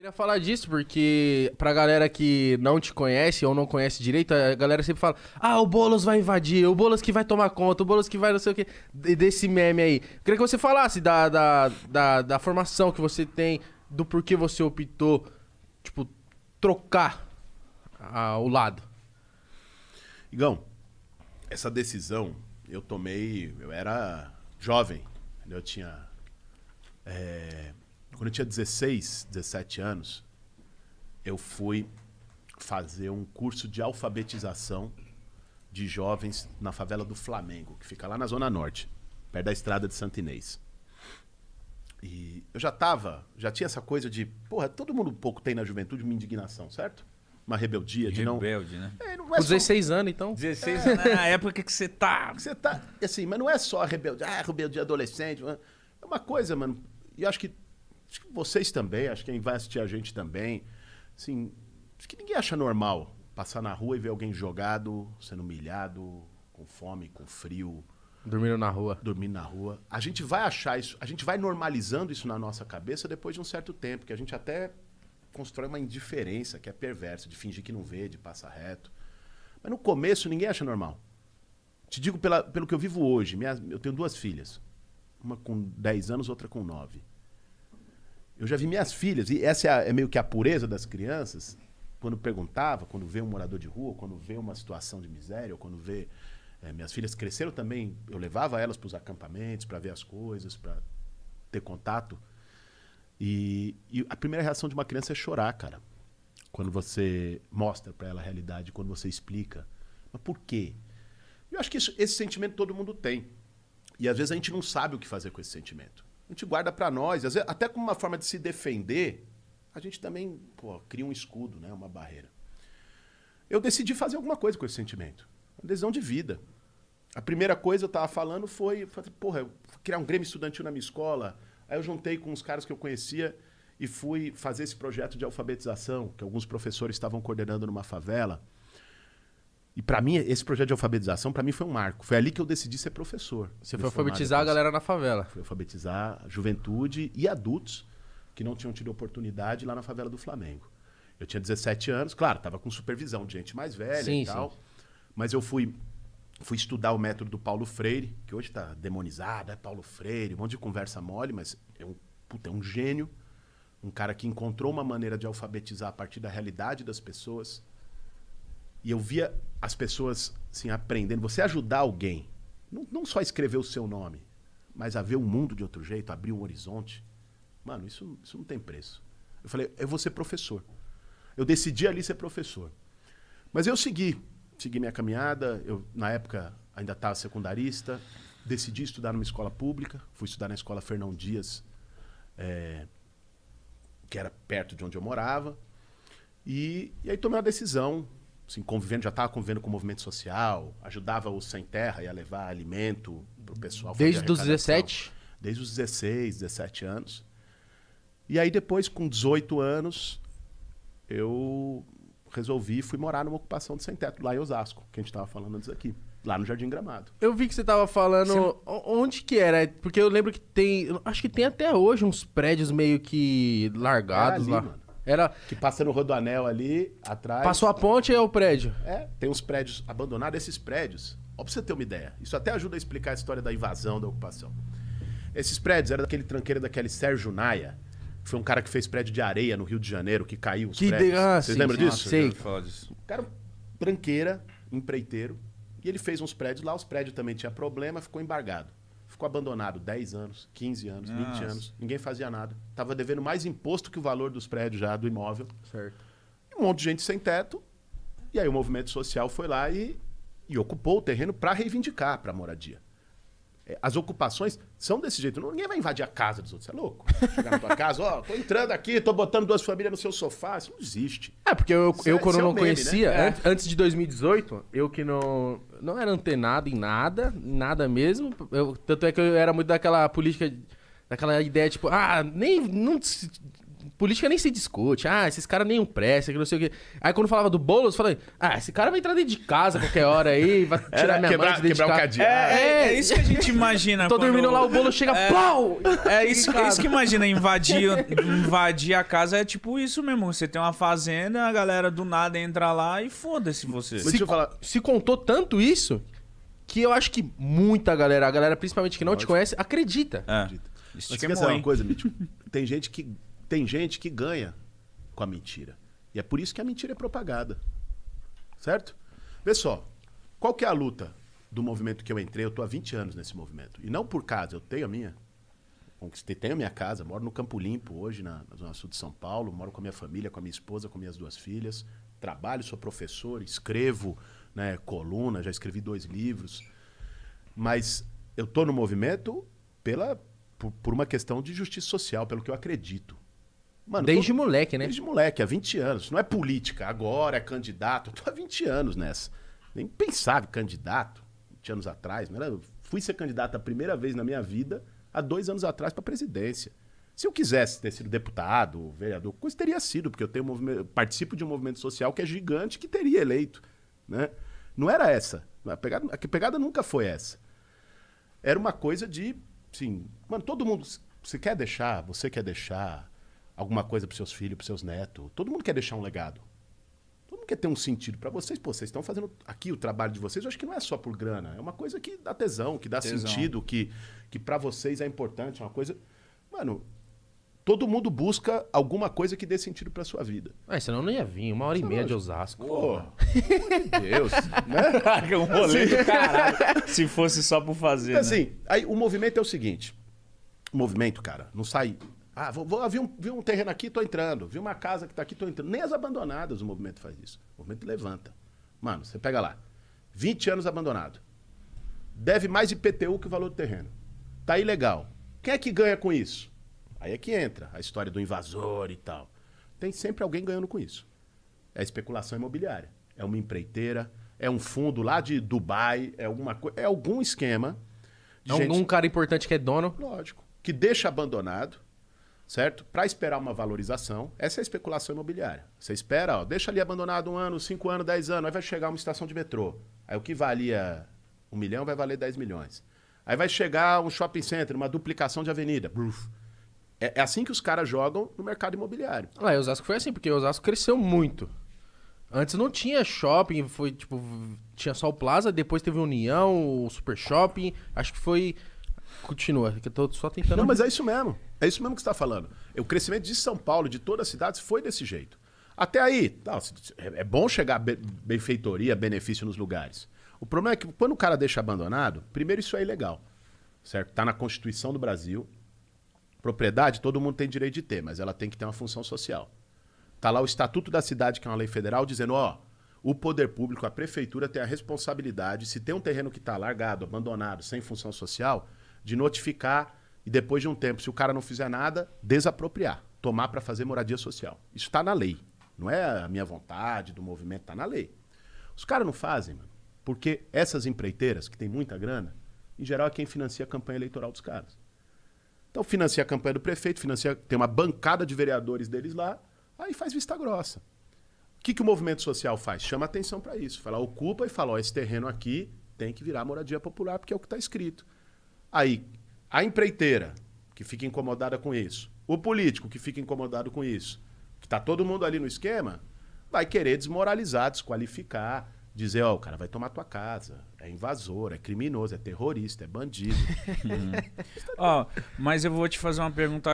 Queria falar disso porque pra galera que não te conhece ou não conhece direito, a galera sempre fala: ah, o Boulos vai invadir, o Boulos que vai tomar conta, o Boulos que vai não sei o quê, desse meme aí. Queria que você falasse da formação que você tem, do porquê você optou, tipo, trocar o lado. Igão, essa decisão eu tomei, eu era jovem, eu tinha... quando eu tinha 16, 17 anos, eu fui fazer um curso de alfabetização de jovens na favela do Flamengo, que fica lá na Zona Norte, perto da estrada de Santo Inês. E eu já tinha essa coisa de, porra, todo mundo um pouco tem na juventude uma indignação, certo? Uma rebeldia de não... Rebelde, né? Não Com é só... 16 anos, então. 16 anos é a época que você tá. Você tá, assim, mas não é só a rebeldia, rebeldia adolescente, é uma coisa, mano, e acho que vocês também, acho que quem vai assistir a gente também, assim, acho que ninguém acha normal passar na rua e ver alguém jogado, sendo humilhado, com fome, com frio, Dormindo na rua. dormindo na rua. A gente vai achar isso, a gente vai normalizando isso na nossa cabeça depois de um certo tempo, que a gente até constrói uma indiferença que é perversa, de fingir que não vê, de passar reto. Mas no começo ninguém acha normal. Te digo pelo que eu vivo hoje, eu tenho duas filhas, uma com 10 anos, outra com 9. Eu já vi minhas filhas, e essa é meio que a pureza das crianças, quando perguntava, quando vê um morador de rua, quando vê uma situação de miséria, ou quando vê... minhas filhas cresceram também, eu levava elas para os acampamentos, para ver as coisas, para ter contato. E a primeira reação de uma criança é chorar, cara. Quando você mostra para ela a realidade, quando você explica. Mas por quê? Eu acho que esse sentimento todo mundo tem. E às vezes a gente não sabe o que fazer com esse sentimento. A gente guarda para nós, às vezes, até como uma forma de se defender, a gente também cria um escudo, né, uma barreira. Eu decidi fazer alguma coisa com esse sentimento. Uma decisão de vida. A primeira coisa eu estava falando foi, porra, eu vou criar um grêmio estudantil na minha escola. Aí eu juntei com os caras que eu conhecia e fui fazer esse projeto de alfabetização, que alguns professores estavam coordenando numa favela. E para mim, esse projeto de alfabetização, para mim foi um marco. Foi ali que eu decidi ser professor. Você foi alfabetizar a galera na favela. Fui alfabetizar a juventude e adultos que não tinham tido oportunidade lá na favela do Flamengo. Eu tinha 17 anos, claro, estava com supervisão de gente mais velha Sim, e tal. sim. Mas eu fui estudar o método do Paulo Freire, que hoje está demonizado, é Paulo Freire, um monte de conversa mole, mas é um gênio, um cara que encontrou uma maneira de alfabetizar a partir da realidade das pessoas. E eu via as pessoas assim, aprendendo. Você ajudar alguém, não só escrever o seu nome, mas a ver o mundo de outro jeito, abrir um horizonte. Mano, isso não tem preço. Eu falei, eu vou ser professor. Eu decidi ali ser professor. Mas eu segui minha caminhada. Eu, na época, ainda estava secundarista. Decidi estudar numa escola pública. Fui estudar na escola Fernão Dias, que era perto de onde eu morava. E aí tomei uma decisão. Assim, já estava convivendo com o movimento social, ajudava o Sem Terra, ia levar alimento para o pessoal. Desde os 17? Desde os 16, 17 anos. E aí depois, com 18 anos, eu fui morar numa ocupação de sem teto, lá em Osasco, que a gente estava falando antes aqui, lá no Jardim Gramado. Eu vi que você tava falando... Onde que era? Porque eu lembro que tem... Acho que tem até hoje uns prédios meio que largados ali, lá. mano. Era... Que passa no Rodoanel ali, atrás. Passou a ponte e é o prédio. Tem uns prédios abandonados. Esses prédios, ó, pra você ter uma ideia, isso até ajuda a explicar a história da invasão, da ocupação. Esses prédios eram daquele tranqueiro daquele Sérgio Naia, que foi um cara que fez prédio de areia no Rio de Janeiro, que caiu os prédios. Vocês lembram disso? Sei. O cara, tranqueira, empreiteiro, e ele fez uns prédios lá, os prédios também tinham problema, ficou embargado. Ficou abandonado 10 anos, 15 anos, 20 anos, ninguém fazia nada. Tava devendo mais imposto que o valor dos prédios já, do imóvel. Certo. E um monte de gente sem teto, e aí o movimento social foi lá e ocupou o terreno para reivindicar para a moradia. As ocupações são desse jeito. Ninguém vai invadir a casa dos outros. Você é louco? Chegar na tua casa, ó, tô entrando aqui, tô botando duas famílias no seu sofá. Isso não existe. Porque eu quando é não um meme, conhecia, né? antes de 2018, eu que não era antenado em nada mesmo. Tanto é que eu era muito daquela política, daquela ideia, tipo, política nem se discute. Ah, esses caras nem presta, que não sei o quê. Aí quando falava do Boulos, eu falei, ah, esse cara vai entrar dentro de casa a qualquer hora aí, vai tirar minha mãe de dentro de quebrar o casa. cadeado. É isso que a gente imagina. Tô quando- dormindo lá, o Boulos chega, pau! É isso que imagina, invadir a casa é tipo isso mesmo. Você tem uma fazenda, a galera do nada entra lá e foda-se você. Mas deixa eu falar. Se contou tanto isso, que eu acho que muita galera, a galera principalmente que não te conhece, acredita. É. Mas Isso quer que é saber bom, uma hein? coisa, Mítico? Tem gente que ganha com a mentira. E é por isso que a mentira é propagada. Certo? Vê só. Qual que é a luta do movimento que eu entrei? Eu tô há 20 anos nesse movimento. E não por casa, eu tenho a minha. Conquistei, tenho a minha casa, moro no Campo Limpo hoje, na Zona Sul de São Paulo. Moro com a minha família, com a minha esposa, com minhas 2 filhas. Trabalho, sou professor, escrevo, né, coluna, já escrevi 2 livros. Mas eu tô no movimento por uma questão de justiça social, pelo que eu acredito. Mano, Desde moleque, né? Desde moleque, há 20 anos. Não é política, agora é candidato. Eu tô há 20 anos nessa. Nem pensava em candidato 20 anos atrás. Não era... Fui ser candidato a primeira vez na minha vida há 2 anos atrás para presidência. Se eu quisesse ter sido deputado, vereador, coisa teria sido, porque eu participo de um movimento social que é gigante, que teria eleito. Né? Não era essa. A pegada nunca foi essa. Era uma coisa de, assim, mano, todo mundo, você quer deixar alguma coisa pros seus filhos, pros seus netos, todo mundo quer deixar um legado. Todo mundo quer ter um sentido pra vocês. Pô, vocês estão fazendo aqui o trabalho de vocês, eu acho que não é só por grana, é uma coisa que dá tesão, que dá sentido, que pra vocês é importante, é uma coisa... Mano, todo mundo busca alguma coisa que dê sentido pra sua vida. Ah, senão não ia vir, 1h30 de Osasco. Pô, pelo amor de Deus, né? Um rolê do caralho. Se fosse só por fazer, Então, né? assim, aí o movimento é o seguinte. O movimento, cara, não sai... Ah, vi um terreno aqui, tô entrando. Vi uma casa que tá aqui, tô entrando. Nem as abandonadas o movimento faz isso. O movimento levanta. Mano, você pega lá. 20 anos abandonado. Deve mais IPTU que o valor do terreno. Tá ilegal. Quem é que ganha com isso? Aí é que entra a história do invasor e tal. Tem sempre alguém ganhando com isso. É especulação imobiliária. É uma empreiteira, é um fundo lá de Dubai, é algum esquema de gente... Algum cara importante que é dono. Lógico. Que deixa abandonado, certo? Para esperar uma valorização. Essa é a especulação imobiliária. Você espera, ó, deixa ali abandonado 1 ano, 5 anos, 10 anos, aí vai chegar uma estação de metrô. Aí o que valia 1 milhão vai valer 10 milhões. Aí vai chegar um shopping center, uma duplicação de avenida. Bruf. É assim que os caras jogam no mercado imobiliário. Lá em Osasco foi assim, porque Osasco cresceu muito. Antes não tinha shopping, foi tipo, tinha só o Plaza, depois teve o União, o Super Shopping, acho que foi... Continua, que eu tô só tentando... Não, mas é isso mesmo. É isso mesmo que você está falando. O crescimento de São Paulo, de todas as cidades, foi desse jeito. Até aí, tá, é bom chegar benfeitoria, benefício nos lugares. O problema é que quando o cara deixa abandonado, primeiro isso é ilegal, certo? Tá na Constituição do Brasil. Propriedade, todo mundo tem direito de ter, mas ela tem que ter uma função social. Tá lá o Estatuto da Cidade, que é uma lei federal, dizendo, ó, o poder público, a prefeitura tem a responsabilidade, se tem um terreno que está largado, abandonado, sem função social, de notificar e depois de um tempo, se o cara não fizer nada, desapropriar, tomar para fazer moradia social. Isso está na lei. Não é a minha vontade, do movimento, está na lei. Os caras não fazem, mano, porque essas empreiteiras, que tem muita grana, em geral é quem financia a campanha eleitoral dos caras. Então financia a campanha do prefeito, tem uma bancada de vereadores deles lá, aí faz vista grossa. O que o movimento social faz? Chama atenção para isso. Fala, ocupa e fala, ó, esse terreno aqui tem que virar moradia popular, porque é o que está escrito. Aí, a empreiteira, que fica incomodada com isso, o político, que fica incomodado com isso, que está todo mundo ali no esquema, vai querer desmoralizar, desqualificar, dizer, ó, o cara vai tomar tua casa, é invasor, é criminoso, é terrorista, é bandido. Ó, mas eu vou te fazer uma pergunta